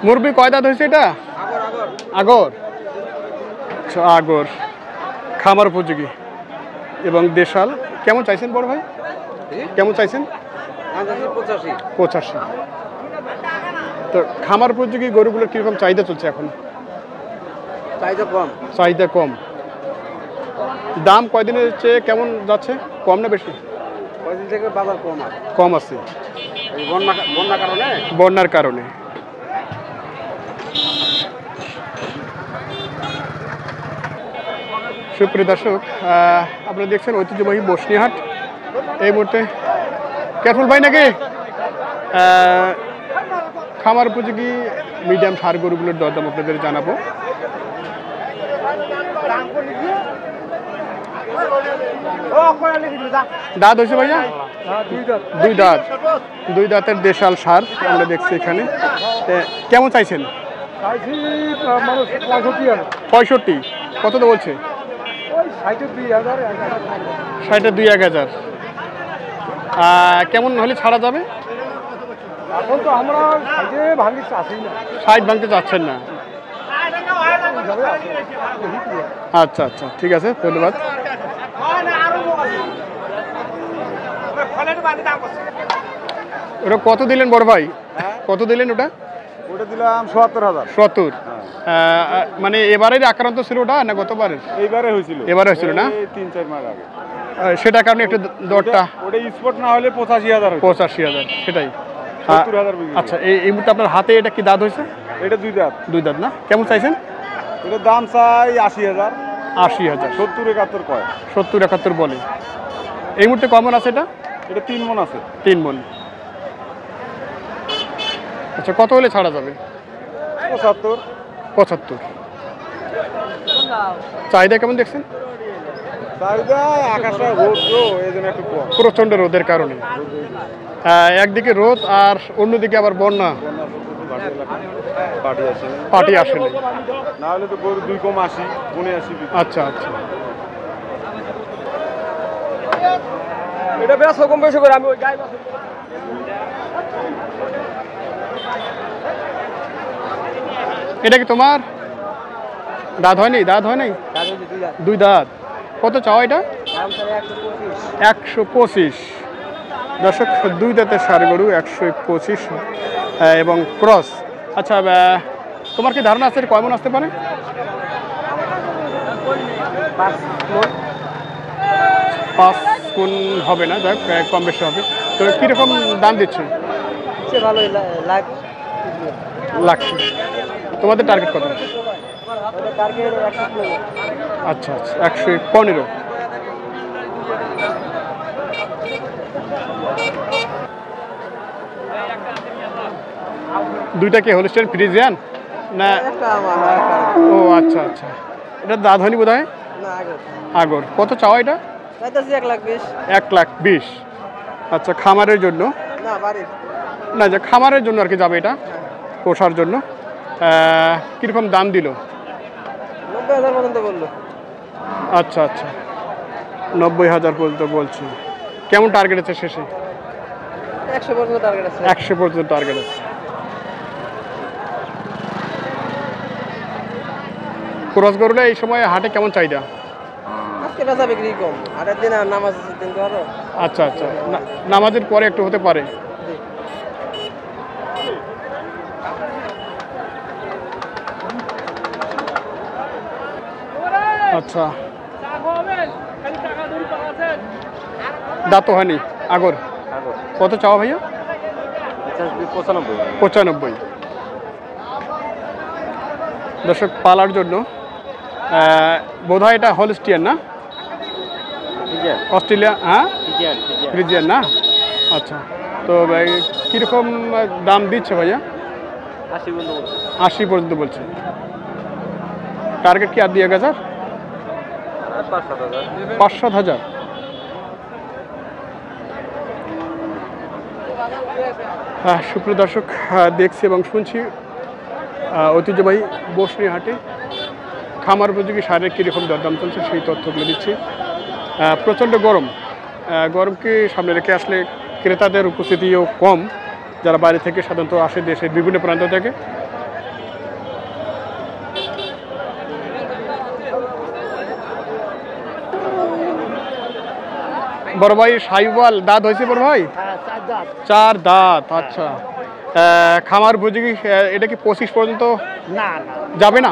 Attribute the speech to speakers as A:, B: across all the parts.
A: মুরবি কয় দাঁত হয়েছে এটা? আগর। আচ্ছা, আগর খামার উপযোগী এবং দেশাল। কেমন চাইছেন বড় ভাই? কেমন চাইছেন? 85। তো খামার উপযোগী গরুগুলোর কিরকম চাহিদা চলছে এখন? চাহিদা কম। দাম কয়দিনের চেয়ে কেমন যাচ্ছে? কম না বেশি?
B: কয়দিন থেকে বাজার
A: কম আছে বন্যার কারণে। সুপ্রিয় দর্শক, আপনারা দেখছেন ঐতিহ্যবাহী বসনিহাট। এই মুহূর্তে ক্যাটফুল ভাই নাকি খামার উপযোগী মিডিয়াম সার গরুগুলোর দরদাম আপনাদের জানাবো। দাঁত হয়েছে ভাইয়া? দুই দাঁতের দেশাল সার আমরা দেখছি এখানে। কেমন চাইছেন? 65। কত তো বলছে? 62,000। কেমন হলে ছাড়া যাবে?
B: এখন তো আমরা
A: 60 ভাঙতে চাচ্ছেন না? আচ্ছা আচ্ছা, ঠিক আছে, ধন্যবাদ। ওটা কত দিলেন বড় ভাই? কত দিলেন ওটা?
B: ওটা দিলাম 70,000।
A: 70। মানে এবারের আক্রান্ত ছিল ওটা না গতবারের?
B: এইবারে হয়েছিল।
A: এবারে হয়েছিল না?
B: 3-4 মাস আগে।
A: সেটার কারণে একটু দরটা
B: ওটা স্পট না হলে 85,000।
A: 85,000, সেটাই।
B: 70,000।
A: আচ্ছা, এই মুহূর্তে আপনার হাতে এটা কি দাঁত হয়েছে?
B: এটা 2 দাঁত।
A: 2 দাঁত না? কেমন চাইছেন?
B: এটা দাম চাই 80,000।
A: 80,000।
B: 70-71 কয়।
A: 70-71 বলে। এই মুহূর্তে কমন আছে এটা?
B: এটা 3 মণ আছে।
A: 3 মণ। আচ্ছা, কত হলে ছাড়া যাবে?
B: 75।
A: চাহিদা কেমন দেখছেন?
B: চাহিদা আকাশটা রোদ তো এই জন্য একটু কম।
A: প্রচণ্ড রোদের কারণে। একদিকে রোদ আর অন্যদিকে আবার বন্যা। পার্টি আসেনি।
B: না হলে তো গরু 2 কম 80, 80।
A: আচ্ছা আচ্ছা।
B: এটা বেশ কম বেশি করে আমি ওই গাই
A: এটা কি তোমার? দাঁত হয়নি? দাঁত হয় নাই? 2 দাঁত। কত চাও এটা? 125। দর্শক, 2 দাঁতের ষাঁড় গরু 125 এবং ক্রস। আচ্ছা, তোমার কি ধারণা আছে কয় মণ আসতে পারে? 5 মণ হবে না, যাক কম বেশি হবে। তো কীরকম দাম দিচ্ছে?
B: ভালোই
A: লাগছে। তোমাদের টার্গেট কত? আচ্ছা আচ্ছা, 115। দুইটা কি হোলস্টাইন ফ্রিজিয়ান না? ও আচ্ছা আচ্ছা। এটা দাঁত হয়নি বোধ হয়? আগর। কত চাও এটা? 1,20,000। আচ্ছা, খামারের জন্য না, যে খামারের জন্য আর কি যাবে এটা, পোষার জন্য। কীরকম দাম দিল?
B: 90,000 পর্যন্ত বললো।
A: আচ্ছা আচ্ছা, 90,000 পর্যন্ত বলছি। কেমন টার্গেট আছে শেষে?
B: 100 পর্যন্ত টার্গেট আছে।
A: 100 পর্যন্ত টার্গেট আছে। ক্রস গরুটা এই সময় হাটে কেমন চাহিদা?
B: আজকে বেচা বিক্রি কম, হাটের দিন আর নামাজ দিন তো আরো।
A: আচ্ছা আচ্ছা, নামাজের পরে একটু হতে পারে। আচ্ছা, দাঁত হয়নি? আগর। কত চাওয়া ভাইয়া? 95। দর্শক, পালার জন্য বোধ হয় এটা হলস্টিয়ান না? অস্ট্রেলিয়া? হ্যাঁ, ফ্রিজিয়ান না? আচ্ছা, তো কীরকম দাম দিচ্ছে ভাইয়া? 80 পর্যন্ত বলছে। টার্গেট কি আর 2,000? 5-7,000। সুপ্রিয় দর্শক, দেখছি এবং শুনছি ঐতিহ্যবাহী বসনিহাটে খামার উপযোগী সারের কীরকম দরদাম চলছে সেই তথ্যগুলো দিচ্ছি। প্রচণ্ড গরম, গরমকে সামনে রেখে আসলে ক্রেতাদের উপস্থিতিও কম, যারা বাইরে থেকে সাধারণত আসে দেশের বিভিন্ন প্রান্ত থেকে। বড় ভাই সাইওয়াল দাঁত হয়েছে বড় ভাই? 4 দাঁত। আচ্ছা, খামার উপযোগী। এটা কি 25 পর্যন্ত
B: না
A: যাবে না?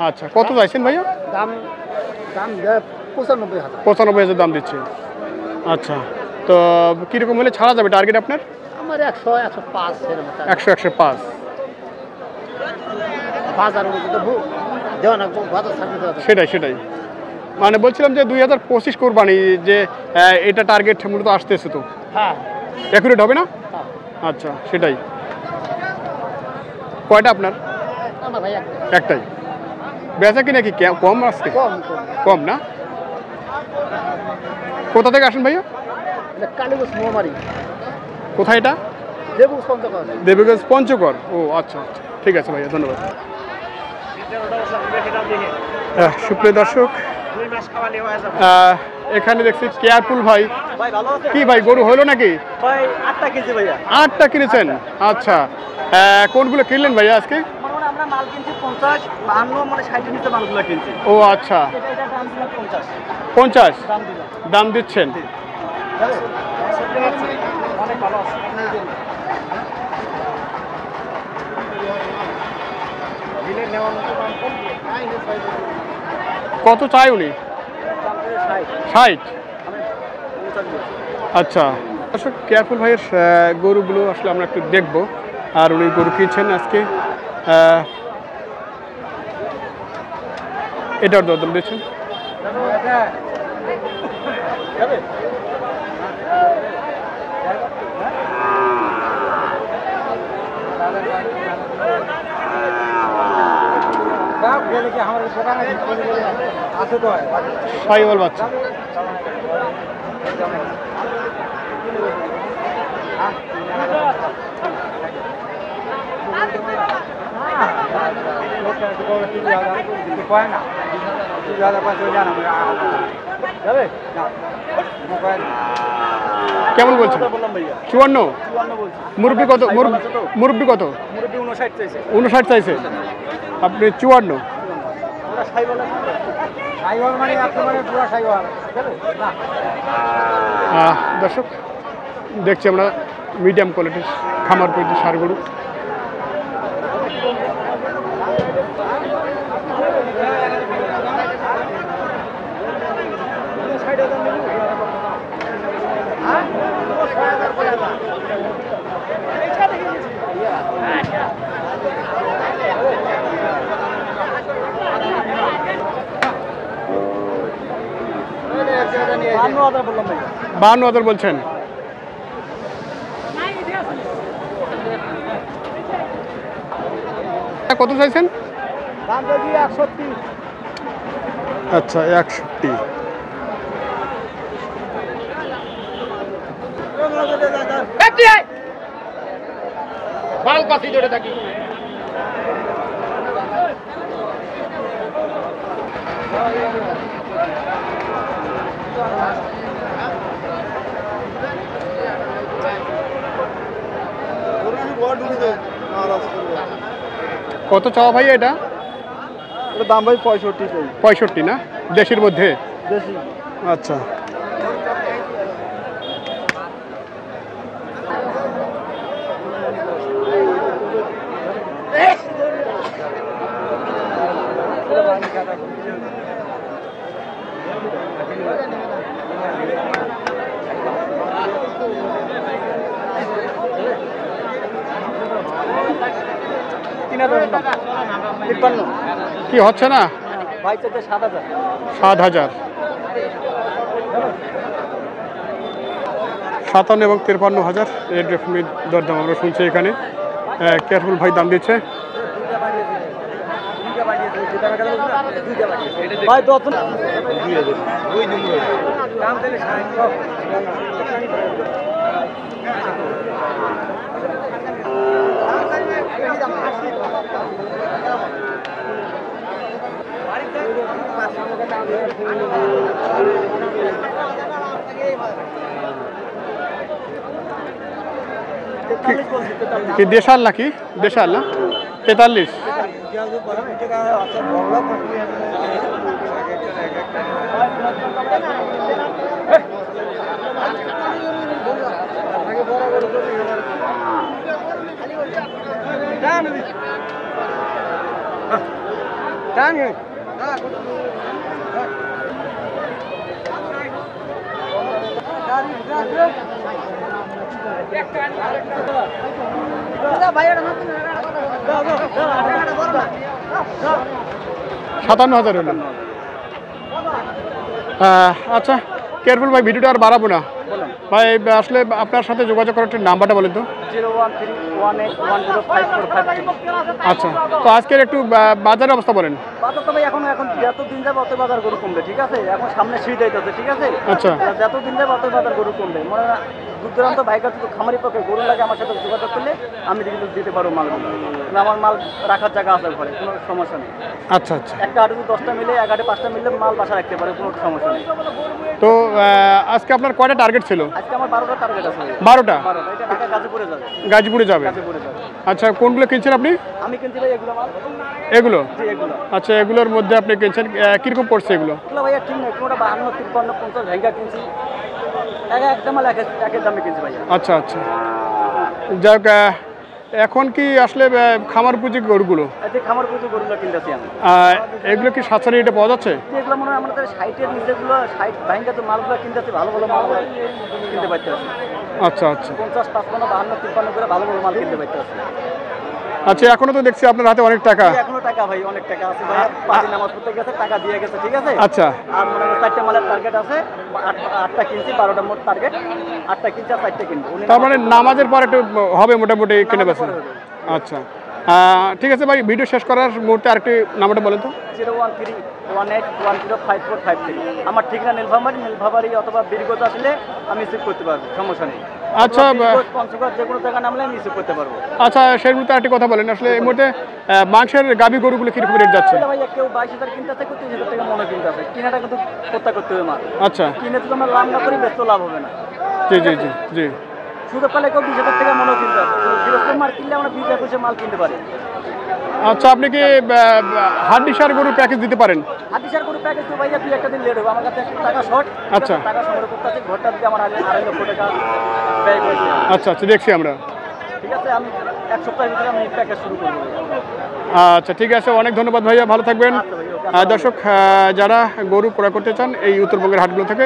A: আচ্ছা, কত চাইছেন ভাইয়া?
B: দাম দাম 95,000।
A: 95,000 দাম দিচ্ছে। আচ্ছা, তো কীরকম হলে ছাড়া যাবে টার্গেট আপনার?
B: আমার 100 105 এরকম।
A: 100 105।
B: বাজারের মধ্যে তো দেওয়া না, বাজার ছাড়তে দেওয়া।
A: সেটাই মানে বলছিলাম যে 2025 কোরবানি, যে এটা টার্গেট মূলত আসতেছে, তো
B: হ্যাঁ
A: অ্যাকুরেট হবে না? আচ্ছা, সেটাই। কয়টা আপনার?
B: আমার ভাই
A: একটাই। বেচা কিনা কি কম আসছে? কম না? কোথা থেকে আসেন ভাইয়া?
B: কালীগঞ্জ মোমারি।
A: কোথায় এটা?
B: দেবগঞ্জ পঞ্চগড়।
A: দেবগঞ্জ পঞ্চগড়। ও আচ্ছা, ঠিক আছে ভাইয়া, ধন্যবাদ। সুপ্রিয় দর্শক, এখানে দেখছি কেয়ারফুল ভাই। কি ভাই, গরু হলো নাকি?
B: 8টা কেজি ভাইয়া।
A: 8টা কিনেছেন? আচ্ছা, কোনগুলো কিনলেন ভাইয়া আজকে?
B: আমরা মাল কিনছি 50, 52, মানে 60 নিচে মালগুলো কিনছি।
A: ও আচ্ছা,
B: এটা দাম ছিল 50।
A: 50 দাম দিচ্ছেন?
B: অনেক ভালো আছে।
A: কত চাই উনি? 60। আচ্ছা, দর্শক, কেয়ারফুল ভাইয়ের গরুগুলো আসলে আমরা একটু দেখবো। আর উনি গরু কিনছেন আজকে, এটার দরদাম দিচ্ছেন। সাইওয়াল বাচ্চা। কেমন বলছেন? 54। মুরব্বি কত? মুরব্বি কত? 59 চাইছে, আপনি 54। দর্শক, দেখছি আমরা মিডিয়াম কোয়ালিটির খামার পদ্ধতি সার গরু। বাহান্ন হাজার বলছেন? কত চাইছেন? আচ্ছা, 61।
B: বাল পাতি জোরে থাকি।
A: কত চাওয়া ভাই এটা?
B: দাম ভাই 65।
A: 65 না? দেশের মধ্যে?
B: বেশি।
A: আচ্ছা, কি হচ্ছে না? 7,000। 57 এবং 53,000 এর দরদাম আমরা শুনছি এখানে। কেয়ারফুল ভাই দাম দিচ্ছে। কি দেশাল নাকি? দেশাল না? 43। সাতান্ন হাজার হলো। আচ্ছা কেয়ারফুল ভাই, ভিডিওটা আর বাড়াবো না ভাই। আসলে আপনার সাথে যোগাযোগ করার একটা নাম্বারটা বলেন তো।
C: 013181053।
A: আচ্ছা, তো আজকের একটু বাজারের অবস্থা বলেন।
C: বাজার তো ভাই এখন যত দিন যাবে অত বাজার গরু কমবে, ঠিক আছে? এখন সামনে শীত আইতেছে, ঠিক আছে?
A: আচ্ছা।
C: যত দিন যাবে অত বাজার গরু কমবে। মনে হয় দূর দূরান্ত ভাইকার যদি খামারি পক্ষে গরু লাগে আমার সাথে যোগাযোগ করলে আমি কিন্তু দিতে পারবো মালগুলো। আমার মাল রাখার জায়গা আছে ঘরে, কোনো সমস্যা নেই।
A: আচ্ছা আচ্ছা।
C: একটা হাটে 10টা মিলে, এক হাটে 5টা মিলে মাল বাসা রাখতে পারে, কোনো সমস্যা নেই।
A: তো আজকে আপনার কয়টা টার্গেট ছিল?
C: আজকে আমার 12টা টার্গেট আছে।
A: 12টা?
C: 12টা। এটা ঢাকা গাজীপুরে যাবে।
A: গাজীপুরে যাবে?
C: গাজীপুরে যাবে।
A: আচ্ছা, কোনগুলো কিনছেন আপনি?
C: আমি কিনছি ভাই এগুলো মাল।
A: এগুলো?
C: জি এগুলো।
A: আচ্ছা, এগুলোর মধ্যে আপনি কিনছেন কিরকম পড়ছে এগুলো?
C: এগুলো ভাইয়া ঠিক নেই, কোনোটা 52, 53, 50 ভেঙ্গা কিনছি। একটা মাল একের দামে কিনছি ভাইয়া।
A: আচ্ছা আচ্ছা, যাক। এখন কি আসলে খামার পুঁজি গরুগুলো,
C: এই খামার পুজো গরুগুলো কিনতেছি আমি।
A: এগুলো কি সাতশো রেটে পাওয়া যাচ্ছে?
C: এগুলো মনে হয় আমাদের 60-এর নিচেগুলো, 60 ভেঙ্গা যে মালগুলো কিনতেছি, ভালো ভালো মাল কিনতে পারতেছি।
A: আচ্ছা আচ্ছা।
C: 50, 55, 52, 53 করে ভালো ভালো মাল কিনতে পারতেছি।
A: আচ্ছা, এখনো তো দেখছি আপনার হাতে অনেক টাকা।
C: এখনো টাকা ভাই, অনেক টাকা আছে ভাই। পাঁচ দিন নামাজ পড়তে গেছে, টাকা দিয়ে গেছে, ঠিক আছে?
A: আচ্ছা।
C: আর মনে হয় 4টে মালের টার্গেট আছে, 8টা কিনছি, 12টা মোট টার্গেট। 8টা কিনছি আর 4টে কিনবো।
A: তার মানে নামাজের পর একটু হবে মোটামুটি কেনে বেছে। আচ্ছা, ঠিক আছে ভাই, ভিডিও শেষ করার মুহূর্তে আরেকটি নাম্বারটা বলেন তো।
C: 013181053। আমার ঠিকানা নীলভাবাড়ি অথবা বীরগঞ্জ আসলে আমি রিসিভ করতে পারবো, সমস্যা নেই।
A: আচ্ছা,
C: পঞ্চগড় যে কোনো জায়গা নামলে আমি রিসিভ করতে পারবো।
A: আচ্ছা, সেই মুহূর্তে আরেকটি কথা বলেন, আসলে এই মুহূর্তে মাংসের গাভী গরুগুলো কিরকম রেট যাচ্ছে?
C: ভাই কেউ 22,000 কিনতেছে, কেউ 30,000 টাকা মনে কিনতেছে। কিনাটা কিন্তু হত্যা করতে হবে মাল।
A: আচ্ছা।
C: কিনে যদি আমরা লাভ না করি ব্যস্ত লাভ হবে না।
A: জি জি জি জি।
C: সুযোগ পেলে কেউ 20,000 টাকা মনে কিনতে হবে। গৃহস্থ মাল কিনলে আমরা 20-21 মাল কিনতে পারি।
A: আচ্ছা, আপনি কি হাড্ডিসার গরুর প্যাকেজ দিতে পারেন?
C: হাতিসার গরু প্যাকেজ তো ভাইয়া 2-1 দিন লেট হবে। আমার কাছে টাকা শর্ট।
A: আচ্ছা।
C: টাকা সংগ্রহ করতে আছে, ঘরটা দিয়ে আমার 2.5 লক্ষ টাকা ব্যয় করেছি।
A: আচ্ছা আচ্ছা, দেখছি আমরা।
C: ঠিক আছে, আমি 1 সপ্তাহের ভিতরে আমি প্যাকেজ শুরু করবো।
A: আচ্ছা, ঠিক আছে, অনেক ধন্যবাদ ভাইয়া, ভালো থাকবেন। দর্শক, যারা গরু ক্রয় করতে চান এই উত্তরবঙ্গের হাটগুলো থেকে,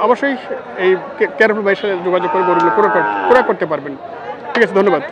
A: অবশ্যই এই কেয়ারফুল ভাইয়ের সাথে যোগাযোগ করে গরুগুলো ক্রয় করতে পারবেন। ঠিক আছে, ধন্যবাদ।